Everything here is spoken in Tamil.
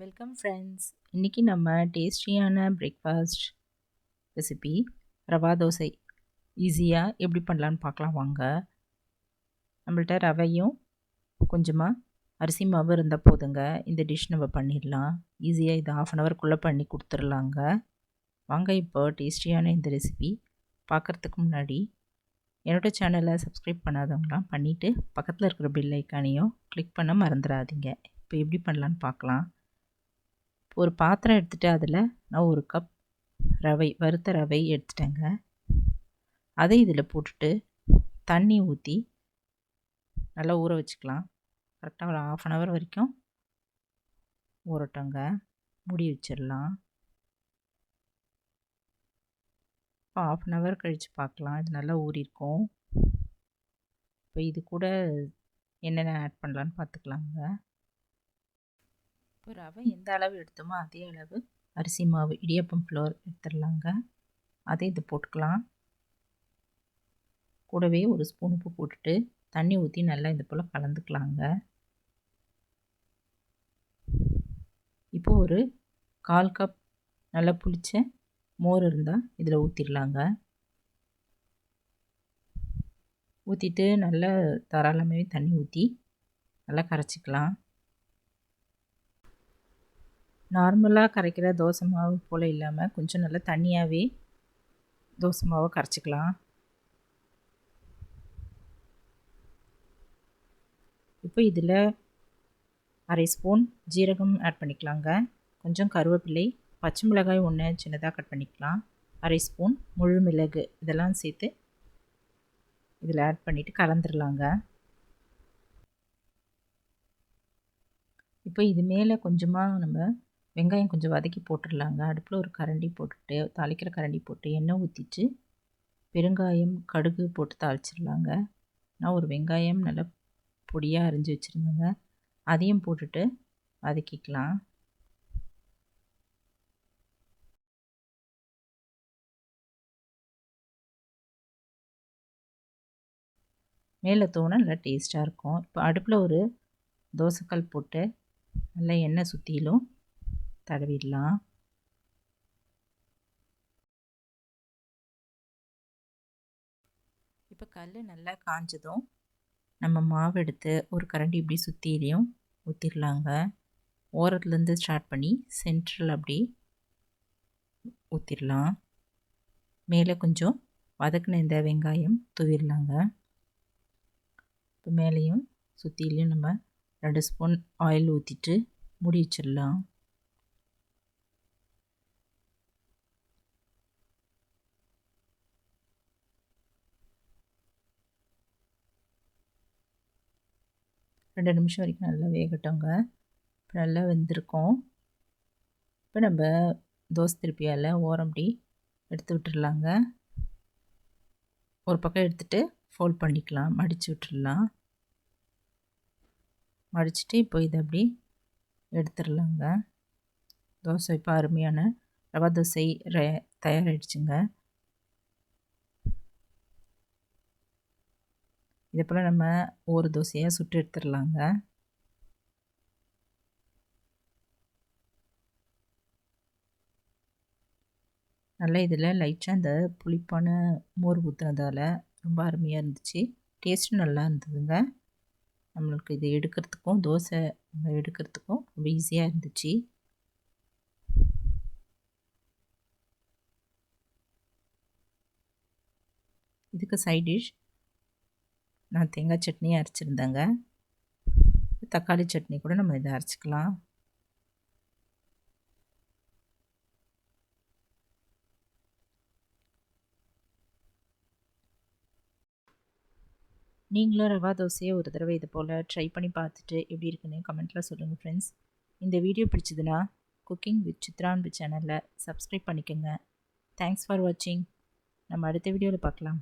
Welcome friends. இன்றைக்கி நம்ம டேஸ்டியான பிரேக்ஃபாஸ்ட் ரெசிபி ரவா தோசை ஈஸியாக எப்படி பண்ணலான்னு பார்க்கலாம் வாங்க. நம்மள்ட்ட ரவையும் கொஞ்சமாக அரிசி மாவு இருந்தால் போதுங்க. இந்த டிஷ் நம்ம பண்ணிடலாம். ஈஸியாக இது 1/2 ஹவருக்குள்ளே பண்ணி கொடுத்துர்லாங்க. வாங்க இப்போ டேஸ்டியான இந்த ரெசிபி பார்க்குறதுக்கு முன்னாடி என்னோடய சேனலை சப்ஸ்கிரைப் பண்ணாதவங்களாம் பண்ணிவிட்டு பக்கத்தில் இருக்கிற பெல் ஐக்கானையும் கிளிக் பண்ண மறந்துடாதீங்க. இப்போ எப்படி பண்ணலான்னு பார்க்கலாம். ஒரு பாத்திரம் எடுத்துகிட்டு அதில் நான் 1 கப் ரவை, வறுத்த ரவை எடுத்துட்டேங்க. அதை இதில் போட்டுட்டு தண்ணி ஊற்றி நல்லா ஊற வச்சுக்கலாம். கரெக்டாக ஒரு 1/2 ஹவர் வரைக்கும் ஊறட்டோங்க. மூடி வச்சிடலாம். இப்போ 1/2 ஹவர் கழித்து பார்க்கலாம். இது நல்லா ஊறியிருக்கும். இப்போ இது கூட என்னென்ன ஆட் பண்ணலான்னு பார்த்துக்கலாங்க. இப்போ ரவை எந்த அளவு எடுத்தோமோ அதே அளவு அரிசி மாவு, இடியாப்பம் ஃப்ளோர் எடுத்துடலாங்க. அதை இது போட்டுக்கலாம். கூடவே 1 ஸ்பூன் உப்பு போட்டுட்டு தண்ணி ஊற்றி நல்லா இது போல் கலந்துக்கலாங்க. இப்போது ஒரு 1/4 கப் நல்லா புளிச்ச மோர் இருந்தால் இதில் ஊற்றிடலாங்க. ஊற்றிட்டு நல்லா தாராளமாகவே தண்ணி ஊற்றி நல்லா கரைச்சிக்கலாம். நார்மலாக கரைக்கிற தோசை மாவு போல் இல்லாமல் கொஞ்சம் நல்லா தண்ணியாகவே தோசை மாவை கரைச்சிக்கலாம். இப்போ இதில் 1/2 ஸ்பூன் ஜீரகம் ஆட் பண்ணிக்கலாங்க. கொஞ்சம் கருவேப்பிலை, பச்சை மிளகாய் 1 சின்னதாக கட் பண்ணிக்கலாம். 1/2 ஸ்பூன் முழு மிளகு இதெல்லாம் சேர்த்து இதில் ஆட் பண்ணிவிட்டு கலந்துடலாங்க. இப்போ இது மேலே கொஞ்சமாக நம்ம வெங்காயம் கொஞ்சம் வதக்கி போட்டுடலாங்க. அடுப்பில் ஒரு கரண்டி போட்டுட்டு தாளிக்கிற கரண்டி போட்டு எண்ணெய் ஊற்றிட்டு பெருங்காயம், கடுகு போட்டு தாளிச்சிடலாங்க. நான் ஒரு வெங்காயம் நல்லா பொடியாக அரிஞ்சு வச்சுருந்தேங்க. அதையும் போட்டுட்டு வதக்கிக்கலாம். மேலே தூண நல்லா டேஸ்ட்டாக இருக்கும். இப்போ அடுப்பில் ஒரு தோசைக்கல் போட்டு நல்லா எண்ணெய் சுற்றிலும் தடவிடலாம். இப்போ கல் நல்லா காஞ்சதும் நம்ம மாவு எடுத்து ஒரு கரண்டி இப்படி சுற்றிலையும் ஊற்றிடலாங்க. ஓரத்துலேருந்து ஸ்டார்ட் பண்ணி சென்ட்ரல் அப்படி ஊற்றிடலாம். மேலே கொஞ்சம் வதக்கின இந்த வெங்காயம் தூவிடலாங்க. இப்போ மேலேயும் சுற்றிலையும் நம்ம 2 ஸ்பூன் ஆயில் ஊற்றிட்டு மூடி வச்சிடலாம். ரெண்டு நிமிஷம் வரைக்கும் நல்லா வேகட்டோங்க. இப்போ நல்லா வெந்திருக்கும். இப்போ நம்ம தோசை திருப்பியால் ஓரம் அப்படி எடுத்து விட்டுடலாங்க. ஒரு பக்கம் எடுத்துகிட்டு ஃபோல்ட் பண்ணிக்கலாம், மடித்து விட்டுடலாம். மடிச்சுட்டு இப்போ இதை அப்படி எடுத்துடலாங்க. தோசை இப்போ அருமையான ரவா தோசை தயாராகிடுச்சுங்க. இதே போல் நம்ம ஒரு தோசையாக சுட்டு எடுத்துடலாங்க. நல்லா இதில் லைட்டாக அந்த புளிப்பான மோர் ஊற்றுனதால் ரொம்ப அருமையாக இருந்துச்சு. டேஸ்ட்டும் நல்லா இருந்ததுங்க. நம்மளுக்கு இது எடுக்கிறதுக்கும் தோசை எடுக்கிறதுக்கும் ரொம்ப ஈஸியாக இருந்துச்சு. இதுக்கு சைட் டிஷ் நான் தேங்காய் சட்னி அரைச்சிருந்தேங்க. தக்காளி சட்னி கூட நம்ம இதை அரைச்சிக்கலாம். நீங்களும் ரவா தோசையை ஒரு தடவை இது போல் ட்ரை பண்ணி பார்த்துட்டு எப்படி இருக்குன்னு கமெண்ட்டில் சொல்லுங்கள் ஃப்ரெண்ட்ஸ். இந்த வீடியோ பிடிச்சதுன்னா குக்கிங் வித் சித்ரான் சேனலில் சப்ஸ்கிரைப் பண்ணிக்கோங்க. தேங்க்ஸ் ஃபார் வாட்சிங். நம்ம அடுத்த வீடியோவில் பார்க்கலாம்.